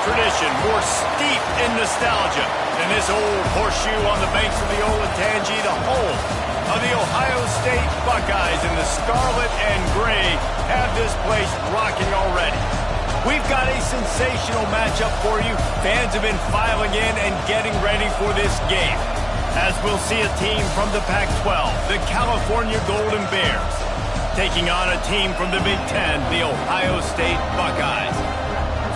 tradition, more steep in nostalgia than this old horseshoe on the banks of the Olentangy, the home of the Ohio State Buckeyes, and the scarlet and gray have this place rocking already. We've got a sensational matchup for you. Fans have been filing in and getting ready for this game, as we'll see a team from the Pac-12, the California Golden Bears, taking on a team from the Big Ten, the Ohio State Buckeyes.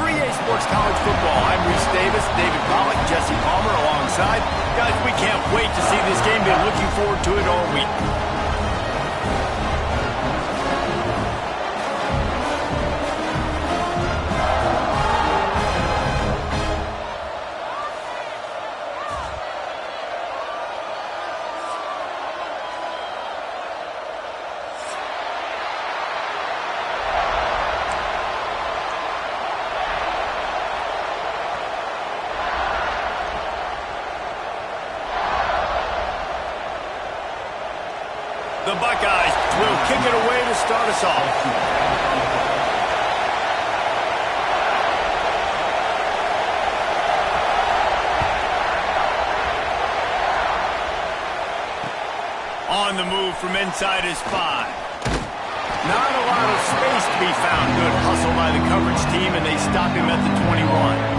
For EA Sports College Football, I'm Reese Davis, David Pollack, Jesse Palmer alongside. Guys, we can't wait to see this game. Been looking forward to it all week. The Buckeyes will kick it away to start us off. On the move from inside his 5. Not a lot of space to be found. Good hustle by the coverage team, and they stop him at the 21.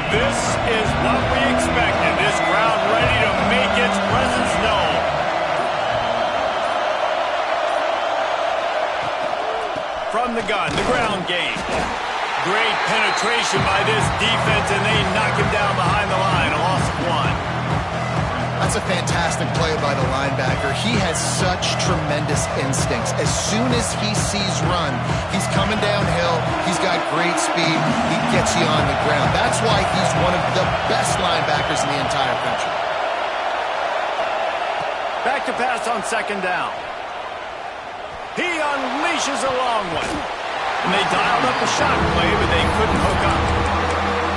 This is what we expected. This crowd ready to make its presence known. From the gun, the ground game. Great penetration by this defense, and they knock him down behind the line. A loss of 1. That's a fantastic play by the linebacker. He has such tremendous instincts. As soon as he sees run, he's coming downhill. He's got great speed. He gets you on the ground. That's why he's one of the best linebackers in the entire country. Back to pass on second down. He unleashes a long one. And they dialed up a shot play, but they couldn't hook up.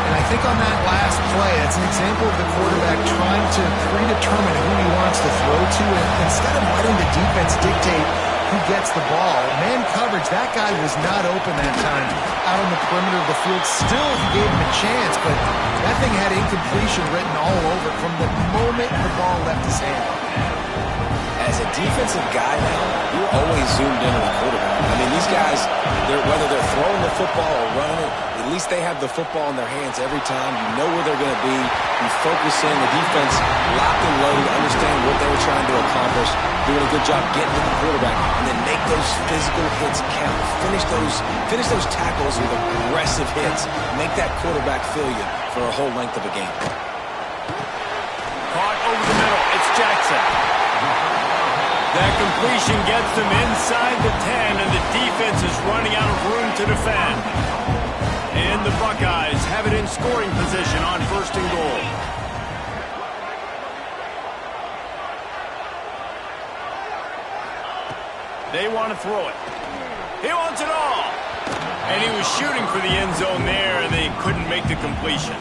And I think on that last play, it's an example of the quarterback trying to predetermine who he wants to throw to, and instead of letting the defense dictate who gets the ball. Man coverage, that guy was not open that time out on the perimeter of the field. Still, he gave him a chance, but that thing had incompletion written all over it from the moment the ball left his hand. As a defensive guy now, you're always zoomed in on the quarterback. I mean, these guys, whether they're throwing the football or running it, at least they have the football in their hands every time. You know where they're going to be. You focus in. The defense locked and loaded, understand what they were trying to accomplish, doing a good job getting to the quarterback, and then make those physical hits count. Finish those tackles with aggressive hits. Make that quarterback feel you for a whole length of a game. Caught over the middle. It's Jackson. That completion gets them inside the 10, and the defense is running out of room to defend. And the Buckeyes have it in scoring position on 1st and goal. They want to throw it. He wants it all. And he was shooting for the end zone there, and they couldn't make the completion.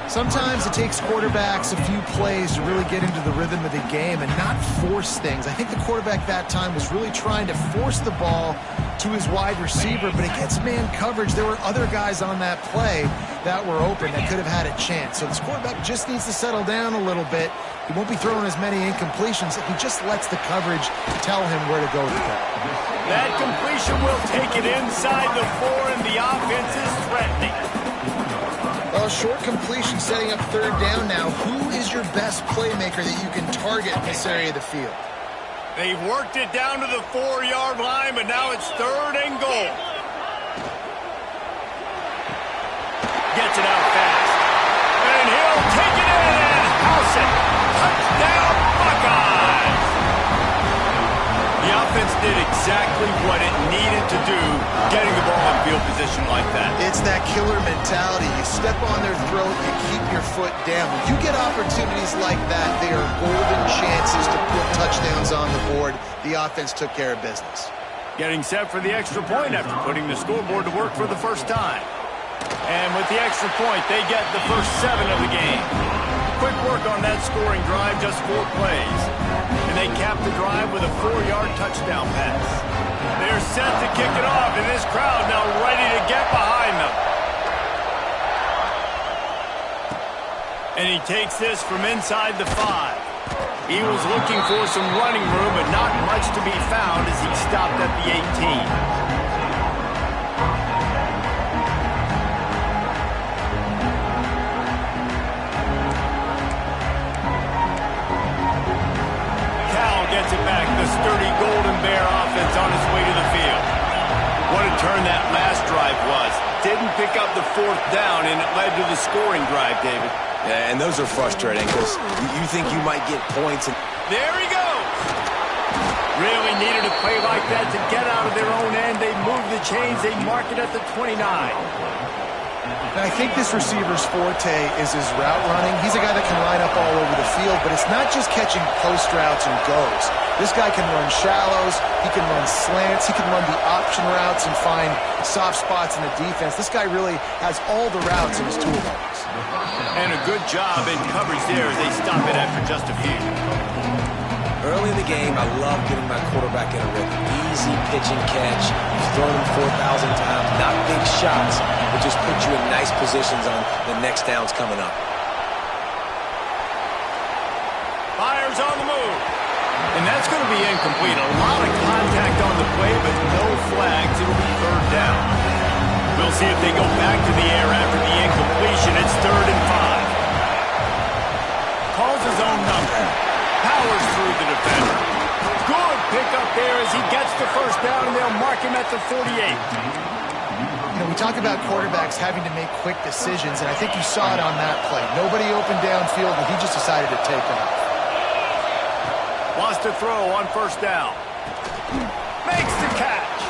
Sometimes it takes quarterbacks a few plays to really get into the rhythm of the game and not force things. I think the quarterback that time was really trying to force the ball to his wide receiver, but against man coverage, there were other guys on that play that were open that could have had a chance. So this quarterback just needs to settle down a little bit. He won't be throwing as many incompletions if he just lets the coverage tell him where to go with the ball. That completion will take it inside the 4, and the offense is threatening. Well, short completion setting up 3rd down now. Who is your best playmaker that you can target in this area of the field? They've worked it down to the 4-yard line, but now it's 3rd and goal. Gets it out fast. And he'll take it in and house it. Touchdown, Buckeyes! The offense did exactly what it needed to do, getting the ball in field position like that. It's that killer mentality. You step on their throat, you keep your foot down. When you get opportunities like that, they are golden chances to put touchdowns on the board. The offense took care of business. Getting set for the extra point after putting the scoreboard to work for the first time. And with the extra point, they get the first 7 of the game. Quick work on that scoring drive, just 4 plays. And they capped the drive with a 4-yard touchdown pass. They're set to kick it off, and this crowd now ready to get behind them. And he takes this from inside the 5. Eagles looking for some running room, but not much to be found as he stopped at the 18. Cal gets it back. The sturdy Golden Bear offense on its way to the field. What a turn that last drive was. Didn't pick up the 4th down, and it led to the scoring drive, David. Yeah, and those are frustrating because you think you might get points. There he goes. Really needed a play like that to get out of their own end. They move the chains. They mark it at the 29. And I think this receiver's forte is his route running. He's a guy that can line up all over the field, but it's not just catching post routes and goes. This guy can run shallows. He can run slants. He can run the option routes and find soft spots in the defense. This guy really has all the routes in his toolbox. And a good job in coverage there as they stop it after just a few. Early in the game, I love getting my quarterback in a rhythm. Easy pitch and catch. You've thrown him 4,000 times. Not big shots, but just put you in nice positions on the next downs coming up. Fires on the move. And that's going to be incomplete. A lot of contact on the play, but no flags. It'll be 3rd down. We'll see if they go back to the air after the incompletion. It's 3rd and 5. Calls his own number. Powers through the defender. Good pickup there as he gets the 1st down, and they'll mark him at the 48. You know, we talk about quarterbacks having to make quick decisions, and I think you saw it on that play. Nobody opened downfield, and he just decided to take off. Wants to throw on 1st down. Makes the catch.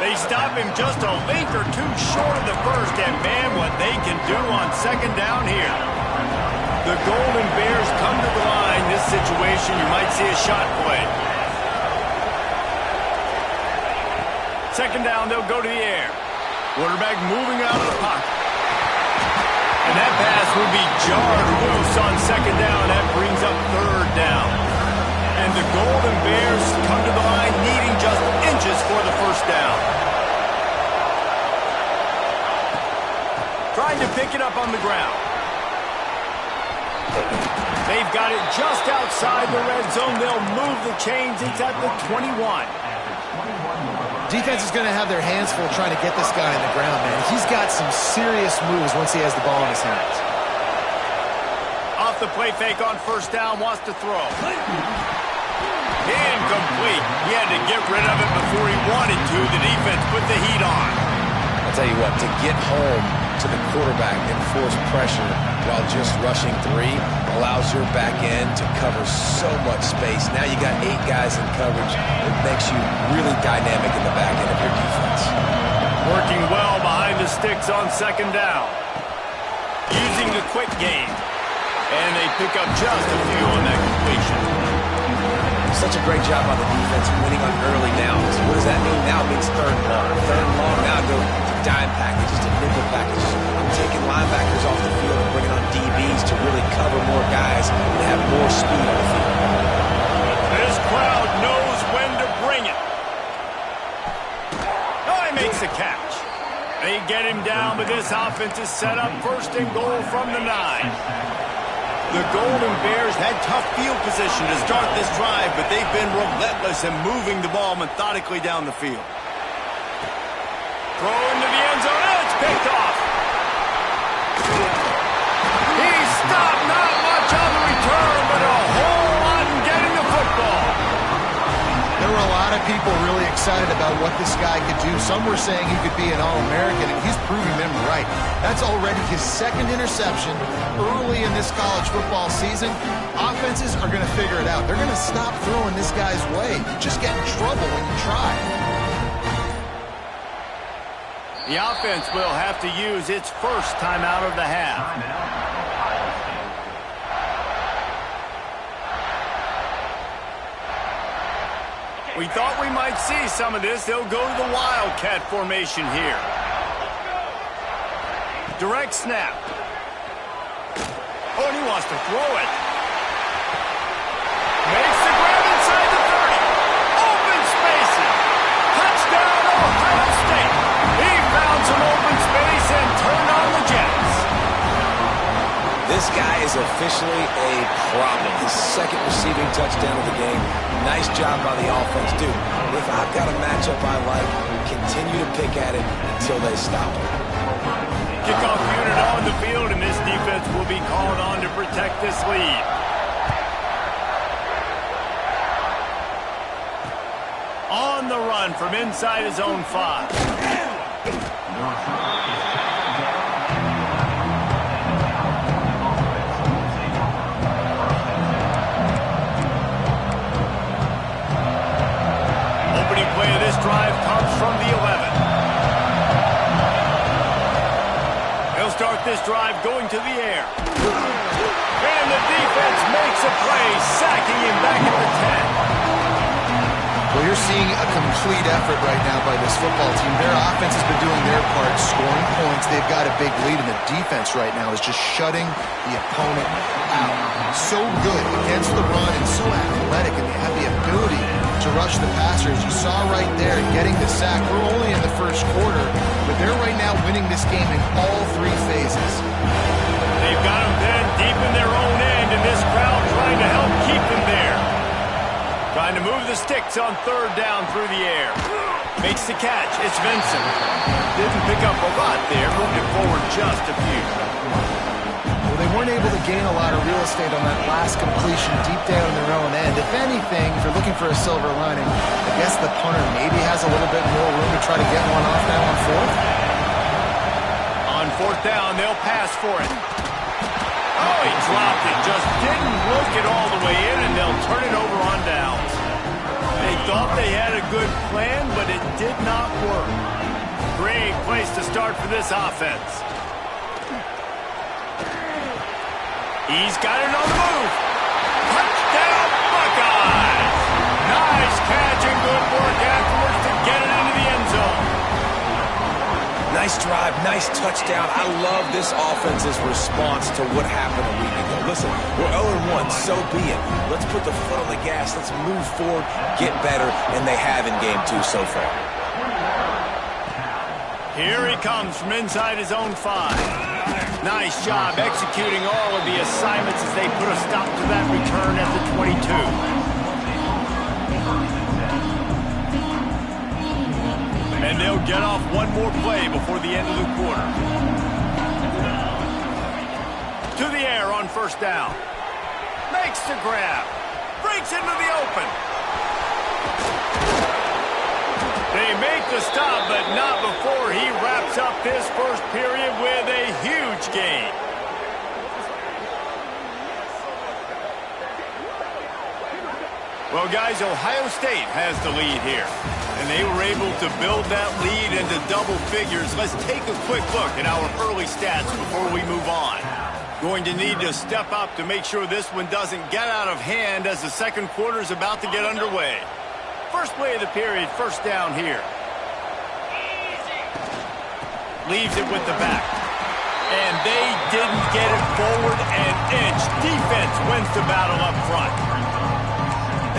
They stop him just a link or two short of the 1st, and man, what they can do on 2nd down here. The Golden Bears come to the line. This situation, you might see a shot play. 2nd down, they'll go to the air. Quarterback moving out of the pocket. And that pass will be jarred loose on 2nd down. That brings up 3rd down. And the Golden Bears come to the line needing just inches for the 1st down. Trying to pick it up on the ground. They've got it just outside the red zone. They'll move the chains. It's at the 21. Defense is going to have their hands full trying to get this guy on the ground, man. He's got some serious moves once he has the ball in his hands. Off the play fake on 1st down, wants to throw. Incomplete. He had to get rid of it before he wanted to. The defense put the heat on. I'll tell you what, to get home to the quarterback and force pressure while just rushing 3 allows your back end to cover so much space. Now you got 8 guys in coverage. It makes you really dynamic in the back end of your defense. Working well behind the sticks on 2nd down. Using the quick game. And they pick up just a few on that completion. Such a great job on the defense winning on early downs. What does that mean? Now it means 3rd and long. 3rd and long, now go to dime packages, to nickel packages. I'm taking linebackers off the field and bringing on DBs to really cover more guys and have more speed on the field. This crowd knows when to bring it. Oh, he makes the catch. They get him down, but this offense is set up 1st and goal from the 9. The Golden Bears had tough field position to start this drive, but they've been relentless in moving the ball methodically down the field. Throw into the end zone, and it's picked off. He stopped, not much on the return, but a whole lot in getting the football. There were a lot of people really excited about what this guy could do. Some were saying he could be an All-American, and he's proving them right. That's already his 2nd interception early in this college football season. Offenses are going to figure it out. They're going to stop throwing this guy's way. You just get in trouble when you try. The offense will have to use its 1st timeout of the half. We thought we might see some of this. They'll go to the Wildcat formation here. Direct snap. Oh, and he wants to throw it. Makes the grab inside the 30. Open spaces. Touchdown, Ohio State. He found some open space and turned on the Jets. This guy is officially a problem. His second receiving touchdown of the game. Nice job by the offense. Dude, if I've got a matchup I like, continue to pick at it until they stop it. Kickoff unit on the field, and this defense will be called on to protect this lead. On the run from inside his own 5. Drive comes from the 11. He'll start this drive going to the air. And the defense makes a play, sacking him back at the 10. Well, you're seeing a complete effort right now by this football team. Their offense has been doing their part, scoring points. They've got a big lead, and the defense right now is just shutting the opponent out. So good against the run and so athletic, and they have the ability to rush the passers. You saw right there getting the sack. We're only in the first quarter, but they're right now winning this game in all 3 phases. They've got them then deep in their own end, and this crowd trying to help keep them there. Trying to move the sticks on 3rd down through the air. Makes the catch. It's Vincent. Didn't pick up a lot there. Moved it forward just a few. Well, they weren't able to gain a lot of real estate on that last completion deep down in their own end. If anything, if you're looking for a silver lining, I guess the punter maybe has a little bit more room to try to get one off now on 4th. On 4th down, they'll pass for it. Oh, he dropped it. Just didn't look it all the way in, and they'll turn it over on downs. They thought they had a good plan, but it did not work. Great place to start for this offense. He's got it on the move. Touchdown, Buckeyes! Nice catch and good work afterwards to get it into the end zone. Nice drive, nice touchdown. I love this offense's response to what happened a week ago. Listen, we're 0-1, so be it. Let's put the foot on the gas. Let's move forward, get better, and they have in game 2 so far. Here he comes from inside his own 5. Nice job executing all of the assignments as they put a stop to that return at the 22. And they'll get off one more play before the end of the quarter. To the air on 1st down. Makes the grab. Breaks into the open. They make the stop, but not before he wraps up this first period with a huge gain. Well, guys, Ohio State has the lead here, and they were able to build that lead into double figures. Let's take a quick look at our early stats before we move on. Going to need to step up to make sure this one doesn't get out of hand as the second quarter is about to get underway. First play of the period, 1st down here. Leaves it with the back. And they didn't get it forward an inch. Defense wins the battle up front.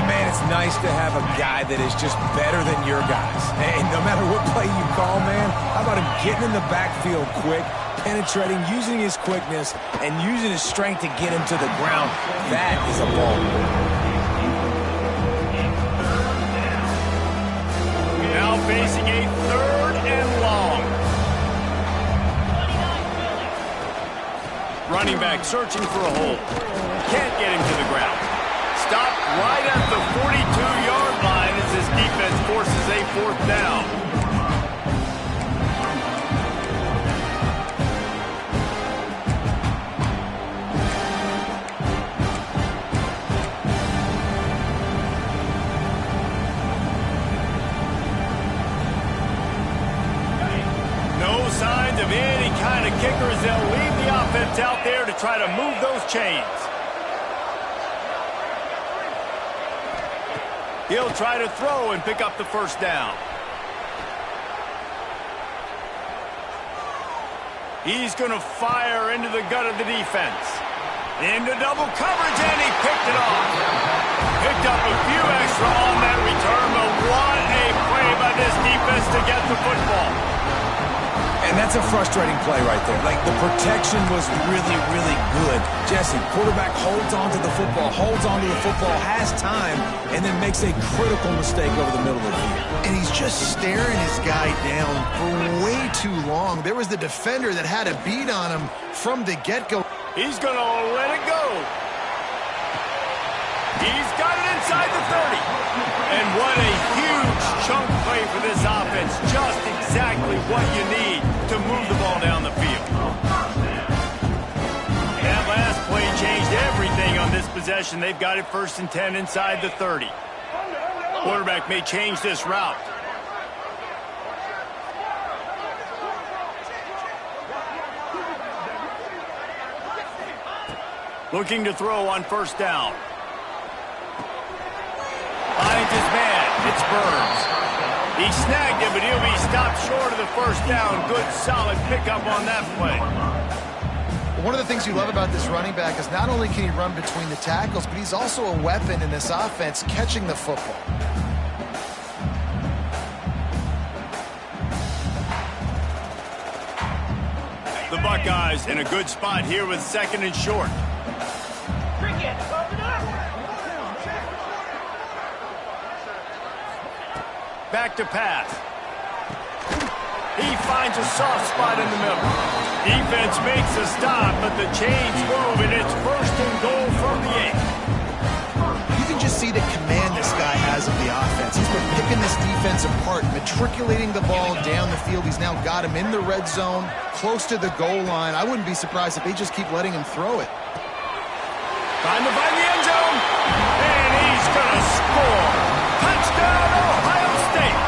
And man, it's nice to have a guy that is just better than your guys. And no matter what play you call, man, how about him getting in the backfield quick, penetrating, using his quickness, and using his strength to get him to the ground. That is a ball. Now facing a 3rd and long. Running back searching for a hole. Can't get him to the ground. Stopped right at the 42-yard line as his defense forces a 4th down. No signs of any kind of kicker as they'll leave the offense out there to try to move those chains. He'll try to throw and pick up the 1st down. He's going to fire into the gut of the defense. Into double coverage, and he picked it off. Picked up a few extra on that return, but what a play by this defense to get the football. And that's a frustrating play right there. Like, the protection was really, really good. Jesse, quarterback holds on to the football, has time, and then makes a critical mistake over the middle of the field. And he's just staring his guy down for way too long. There was the defender that had a beat on him from the get-go. He's going to let it go. He's got it inside the 30. And what a huge chunk play for this offense. Just exactly what you need to move the ball down the field. That last play changed everything on this possession. They've got it 1st and 10 inside the 30. Quarterback may change this route. Looking to throw on 1st down. Finds his man. It's Burns. He snagged it, but he'll be stopped short of the 1st down. Good, solid pickup on that play. One of the things you love about this running back is not only can he run between the tackles, but he's also a weapon in this offense catching the football. The Buckeyes in a good spot here with 2nd and short. Back to pass. He finds a soft spot in the middle. Defense makes a stop, but the chains move, and it's 1st and goal from the 8. You can just see the command this guy has of the offense. He's been picking this defense apart, matriculating the ball down the field. He's now got him in the red zone, close to the goal line. I wouldn't be surprised if they just keep letting him throw it. Trying to find the end zone, and he's going to score. Touchdown, Ohio State.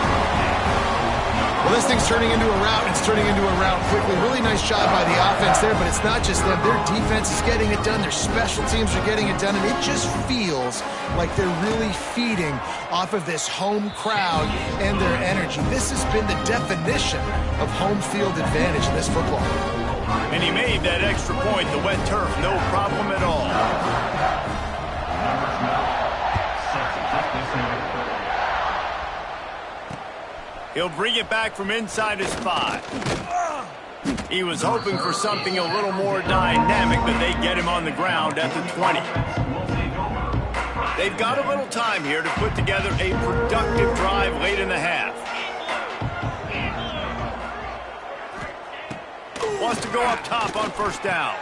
Well, this thing's turning into a rout. It's turning into a rout quickly. Really nice job by the offense there, but it's not just them. Their defense is getting it done. Their special teams are getting it done, and it just feels like they're really feeding off of this home crowd and their energy. This has been the definition of home field advantage in this football. And he made that extra point, the wet turf, no problem at all. He'll bring it back from inside his 5. He was hoping for something a little more dynamic, but they get him on the ground at the 20. They've got a little time here to put together a productive drive late in the half. Wants to go up top on 1st down.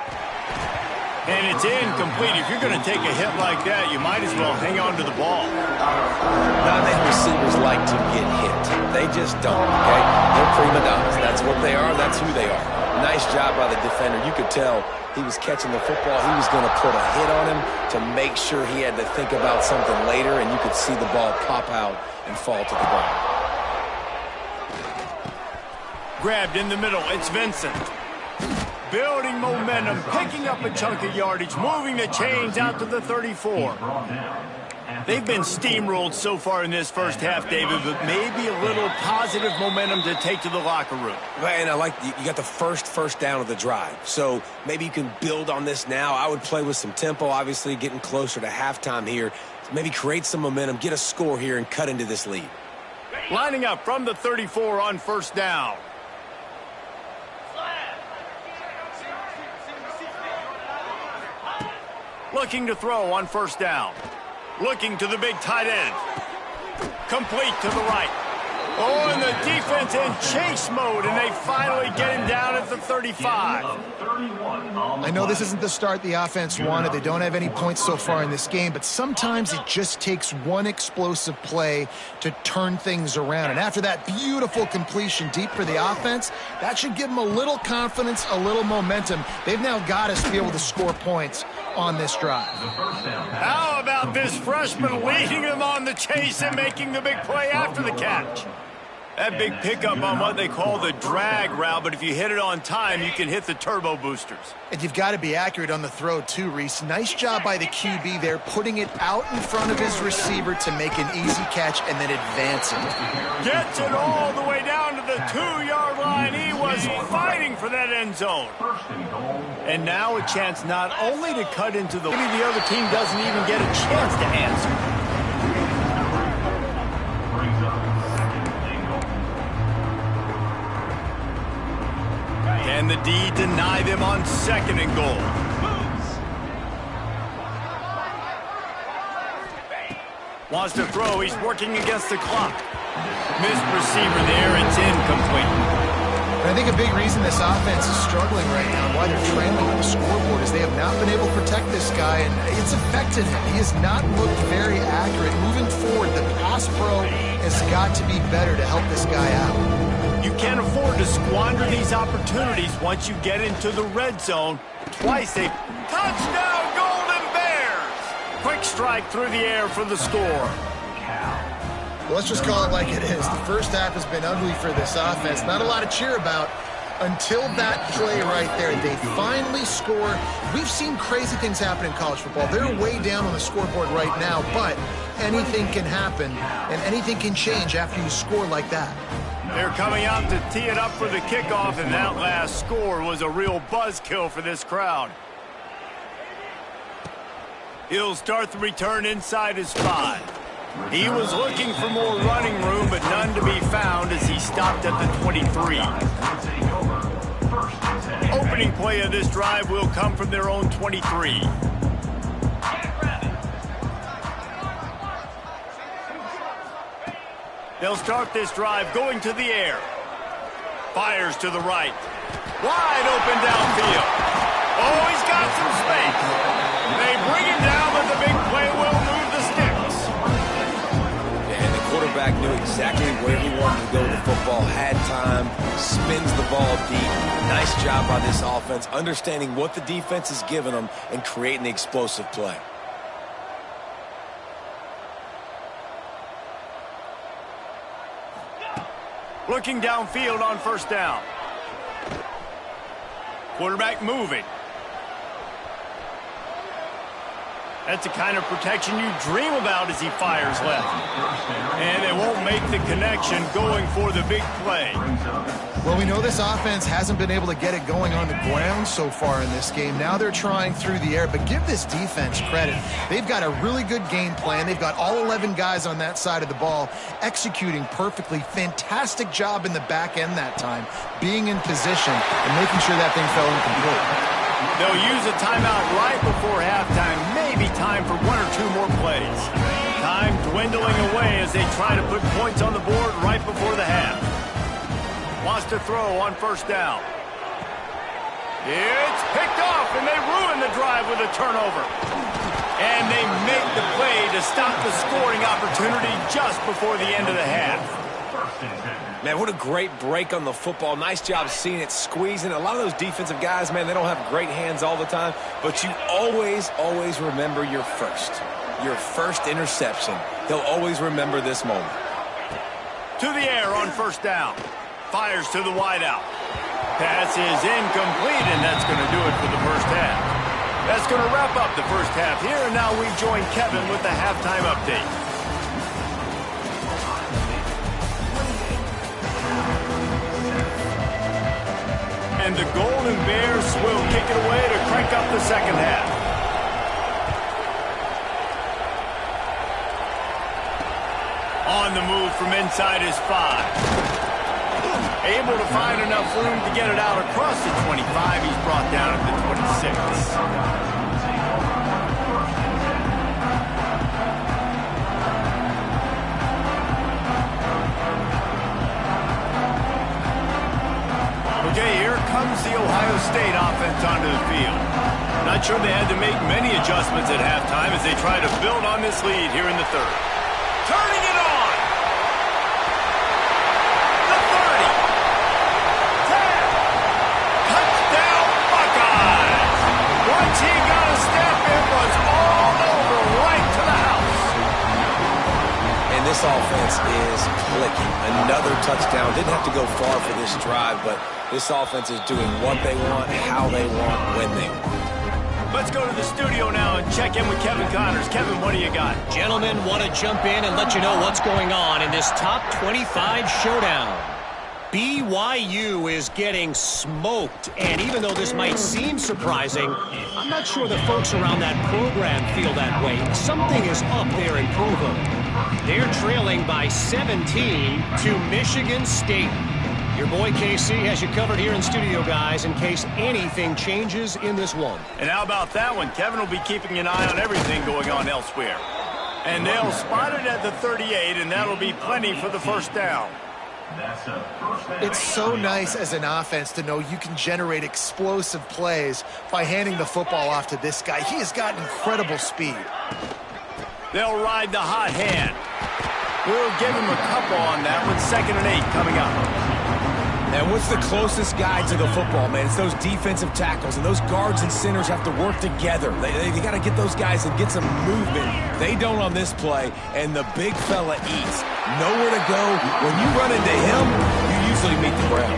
And it's incomplete. If you're going to take a hit like that, you might as well hang on to the ball. None of the receivers like to get hit. They just don't, okay? They're prima donnas. That's what they are. That's who they are. Nice job by the defender. You could tell he was catching the football. He was going to put a hit on him to make sure he had to think about something later, and you could see the ball pop out and fall to the ground. Grabbed in the middle. It's Vincent. Building momentum, picking up a chunk of yardage, moving the chains out to the 34. They've been steamrolled so far in this 1st half, David, but maybe a little positive momentum to take to the locker room. And I like you got the first down of the drive, so maybe you can build on this now. I would play with some tempo, obviously getting closer to halftime here. Maybe create some momentum, get a score here, and cut into this lead. Lining up from the 34 on 1st down. Looking to throw on 1st down. Looking to the big tight end. Complete to the right. Oh, and the defense in chase mode, and they finally get him down at the 35. I know this isn't the start the offense wanted. They don't have any points so far in this game, but sometimes it just takes one explosive play to turn things around. And after that beautiful completion deep for the offense, that should give them a little confidence, a little momentum. They've now got us to be able to score points on this drive. How about this freshman leading them on the chase and making the big play after the catch? That big pickup on what they call the drag route, but if you hit it on time, you can hit the turbo boosters. And you've got to be accurate on the throw too, Reese. Nice job by the QB there, putting it out in front of his receiver to make an easy catch and then advancing. Gets it all the way down to the 2-yard line. He was was fighting for that end zone. And now a chance not only to cut into the... Maybe the other team doesn't even get a chance to answer. Can the D deny them on 2nd and goal? Wants to throw. He's working against the clock. Missed receiver there. It's incomplete. And I think a big reason this offense is struggling right now and why they're trailing on the scoreboard is they have not been able to protect this guy, and it's affected him. He has not looked very accurate. Moving forward, the pass pro has got to be better to help this guy out. You can't afford to squander these opportunities once you get into the red zone. Twice they... Touchdown, Golden Bears! Quick strike through the air for the score. Well, let's just call it like it is. The first half has been ugly for this offense. Not a lot to cheer about until that play right there. They finally score. We've seen crazy things happen in college football. They're way down on the scoreboard right now, but anything can happen, and anything can change after you score like that. They're coming out to tee it up for the kickoff, and that last score was a real buzzkill for this crowd. He'll start the return inside his 5. He was looking for more running room, but none to be found as he stopped at the 23. Opening play of this drive will come from their own 23. They'll start this drive going to the air. Fires to the right. Wide open downfield. Oh, he's got some space. They bring him down, but the big play will move the sticks. Yeah, and the quarterback knew exactly where he wanted to go with the football, had time, spins the ball deep. Nice job by this offense, understanding what the defense is giving them and creating the explosive play. Looking downfield on 1st down. Quarterback moving. That's the kind of protection you dream about as he fires left. And they won't make the connection going for the big play. Well, we know this offense hasn't been able to get it going on the ground so far in this game. Now they're trying through the air, but give this defense credit. They've got a really good game plan. They've got all 11 guys on that side of the ball executing perfectly. Fantastic job in the back end that time, being in position and making sure that thing fell incomplete. They'll use a timeout right before halftime, maybe time for 1 or 2 more plays. Time dwindling away as they try to put points on the board right before the half. Wants to throw on 1st down. It's picked off, and they ruin the drive with a turnover. And they make the play to stop the scoring opportunity just before the end of the half. Man, what a great break on the football. Nice job seeing it, squeezing. A lot of those defensive guys, man, they don't have great hands all the time, but you always, always remember your first interception. They'll always remember this moment. To the air on 1st down. Fires to the wideout. Pass is incomplete, and that's going to do it for the first half. That's going to wrap up the first half here, and now we join Kevin with the halftime update. And the Golden Bears will kick it away to crank up the second half. On the move from inside his 5. Able to find enough room to get it out across the 25. He's brought down at the 26. Okay, here comes the Ohio State offense onto the field. Not sure they had to make many adjustments at halftime as they try to build on this lead here in the 3rd. Turning it on! The 30. 10. Touchdown Buckeyes! Once he got a step, it was all over right to the house. And this offense is clicking. Another touchdown. Didn't have to go far for this drive, but this offense is doing what they want, how they want, when they want. Let's go to the studio now and check in with Kevin Connors. Kevin, what do you got? Gentlemen, want to jump in and let you know what's going on in this top 25 showdown. BYU is getting smoked, and even though this might seem surprising, I'm not sure the folks around that program feel that way. Something is up there in Provo. They're trailing by 17 to Michigan State. Your boy KC has you covered here in studio, guys, in case anything changes in this one. And how about that one? Kevin will be keeping an eye on everything going on elsewhere. And they'll spot it at the 38, and that'll be plenty for the first down. It's so nice as an offense to know you can generate explosive plays by handing the football off to this guy. He has got incredible speed. They'll ride the hot hand. We'll give him a couple on that one. 2nd and 8 coming up. And what's the closest guy to the football, man? It's those defensive tackles, and those guards and centers have to work together. They got to get those guys and get some movement. They don't on this play, and the big fella eats. Nowhere to go. When you run into him, you usually meet the ground.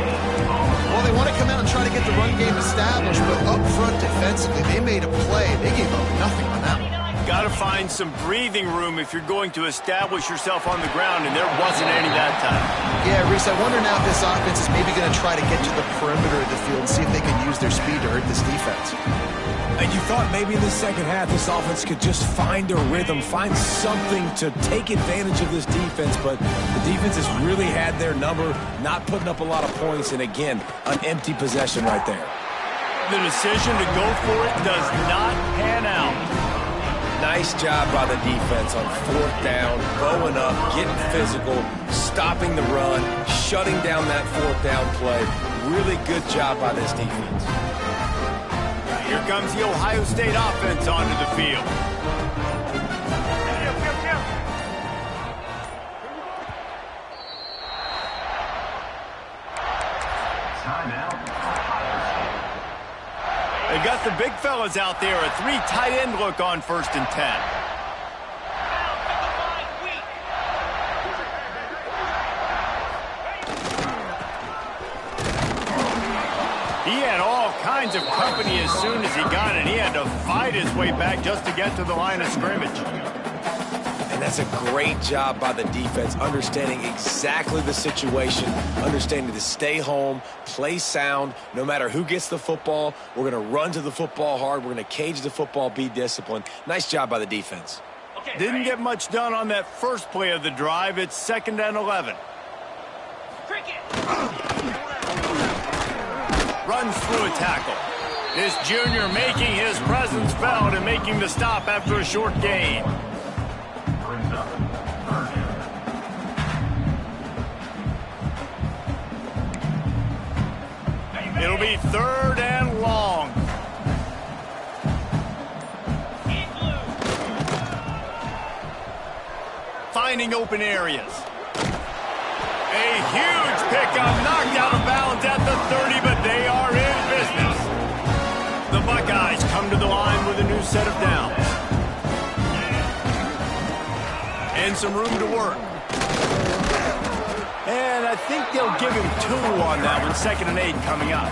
Well, they want to come out and try to get the run game established, but up front defensively, they made a play. They gave up nothing on that one. Got to find some breathing room if you're going to establish yourself on the ground, and there wasn't any that time. Yeah, Reese, I wonder now if this offense is maybe going to try to get to the perimeter of the field and see if they can use their speed to hurt this defense. And you thought maybe in the second half this offense could just find a rhythm, find something to take advantage of this defense, but the defense has really had their number, not putting up a lot of points, and again, an empty possession right there. The decision to go for it does not pan out. Nice job by the defense on 4th down, bowing up, getting physical, stopping the run, shutting down that 4th down play. Really good job by this defense. Here comes the Ohio State offense onto the field. They got the big fellas out there. A 3 tight end look on 1st and 10. He had all kinds of company as soon as he got it. He had to fight his way back just to get to the line of scrimmage. And that's a great job by the defense, understanding exactly the situation, understanding to stay home, play sound. No matter who gets the football, we're going to run to the football hard. We're going to cage the football, be disciplined. Nice job by the defense. Didn't get much done on that first play of the drive. It's 2nd and 11. Runs through a tackle. This junior making his presence felt and making the stop after a short gain. It'll be 3rd and long. Finding open areas. A huge pickup, knocked out of bounds at the 30, but they are in business. The Buckeyes come to the line with a new set of downs. And some room to work. And I think they'll give him 2 on that one. 2nd and 8 coming up.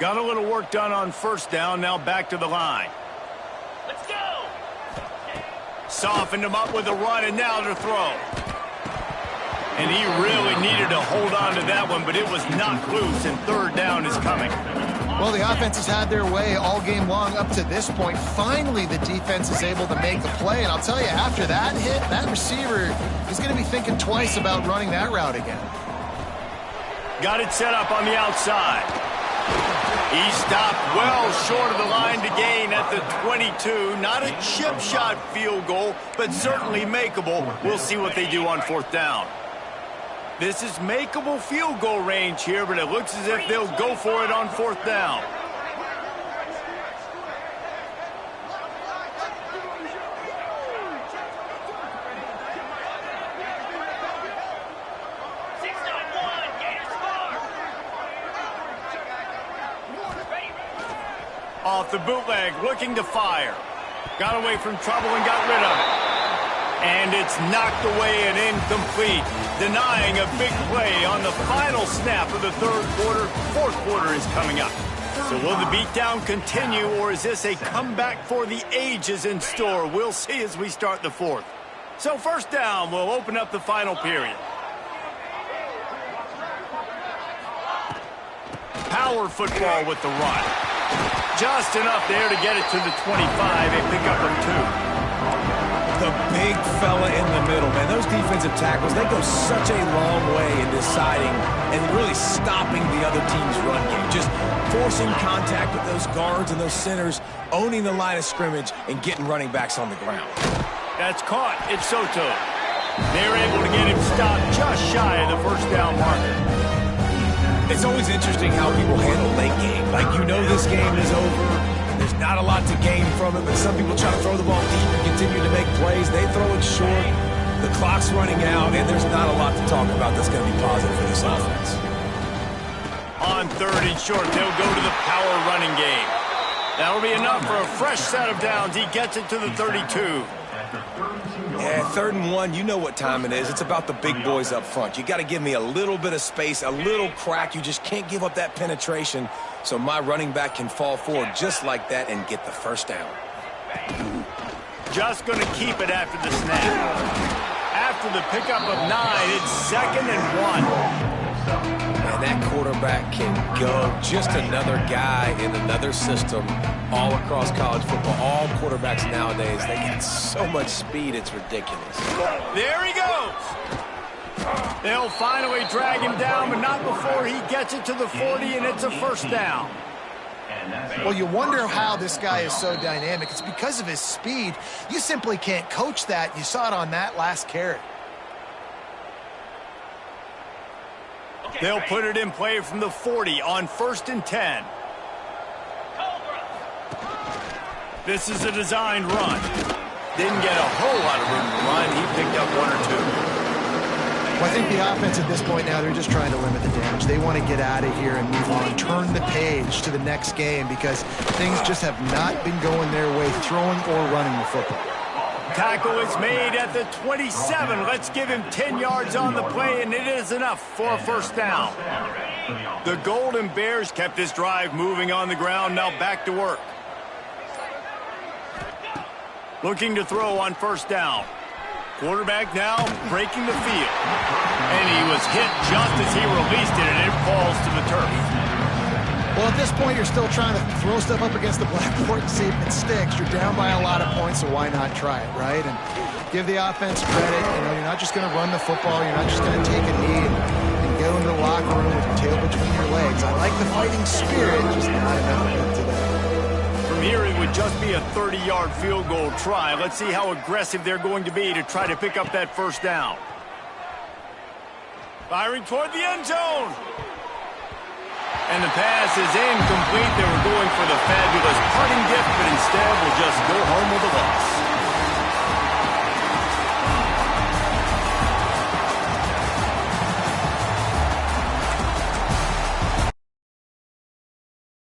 Got a little work done on 1st down. Now back to the line. Let's go. Softened him up with a run, and now to throw. And he really needed to hold on to that one, but it was knocked loose, and 3rd down is coming. Well, the offense has had their way all game long up to this point. Finally, the defense is able to make a play, and I'll tell you, after that hit, that receiver is going to be thinking twice about running that route again. Got it set up on the outside. He stopped well short of the line to gain at the 22. Not a chip shot field goal, but certainly makeable. We'll see what they do on 4th down. This is makeable field goal range here, but it looks as if they'll go for it on 4th down. Off the bootleg, looking to fire. Got away from trouble and got rid of it. And it's knocked away and incomplete, denying a big play on the final snap of the third quarter. Fourth quarter is coming up. So will the beatdown continue, or is this a comeback for the ages in store? We'll see as we start the fourth. So first down, we'll open up the final period. Power football with the run. Just enough there to get it to the 25, a pickup of 2. The big fella in the middle, man. Those defensive tackles, they go such a long way in deciding and really stopping the other team's run game. Just forcing contact with those guards and those centers, owning the line of scrimmage, and getting running backs on the ground. That's caught. It's Soto. They're able to get him stopped just shy of the first down marker. It's always interesting how people handle late game. Like, you know this game is over. There's not a lot to gain from it, but some people try to throw the ball deep and continue to make plays. They throw it short. The clock's running out, and there's not a lot to talk about that's going to be positive for this offense. On third and short, they'll go to the power running game. That'll be enough for a fresh set of downs. He gets it to the 32. Yeah, 3rd and 1, you know what time it is. It's about the big boys up front. You got to give me a little bit of space, a little crack. You just can't give up that penetration so my running back can fall forward just like that and get the first down. Just going to keep it after the snap. After the pickup of 9, it's 2nd and 1. And that quarterback can go. Just another guy in another system all across college football. All quarterbacks nowadays, they got so much speed, it's ridiculous. There he goes. They'll finally drag him down, but not before he gets it to the 40, and it's a first down. Well, you wonder how this guy is so dynamic. It's because of his speed. You simply can't coach that. You saw it on that last carry. They'll put it in play from the 40 on 1st and 10. This is a designed run. Didn't get a whole lot of room to run. He picked up 1 or 2. Well, I think the offense at this point now, they're just trying to limit the damage. They want to get out of here and move on, turn the page to the next game because things just have not been going their way, throwing or running the football. Tackle is made at the 27. Let's give him 10 yards on the play, and it is enough for a first down. The Golden Bears kept this drive moving on the ground. Now back to work. Looking to throw on first down. Quarterback now breaking the field. And he was hit just as he released it, and it falls to the turf. Well, at this point, you're still trying to throw stuff up against the blackboard and see if it sticks. You're down by a lot of points, so why not try it, right? And give the offense credit. You know, you're not just going to run the football. You're not just going to take a knee and go into the locker room with your tail between your legs. I like the fighting spirit, just not enough today. From here, it would just be a 30-yard field goal try. Let's see how aggressive they're going to be to try to pick up that first down. Firing toward the end zone. And the pass is incomplete. They were going for the fabulous parting gift, but instead will just go home with a loss.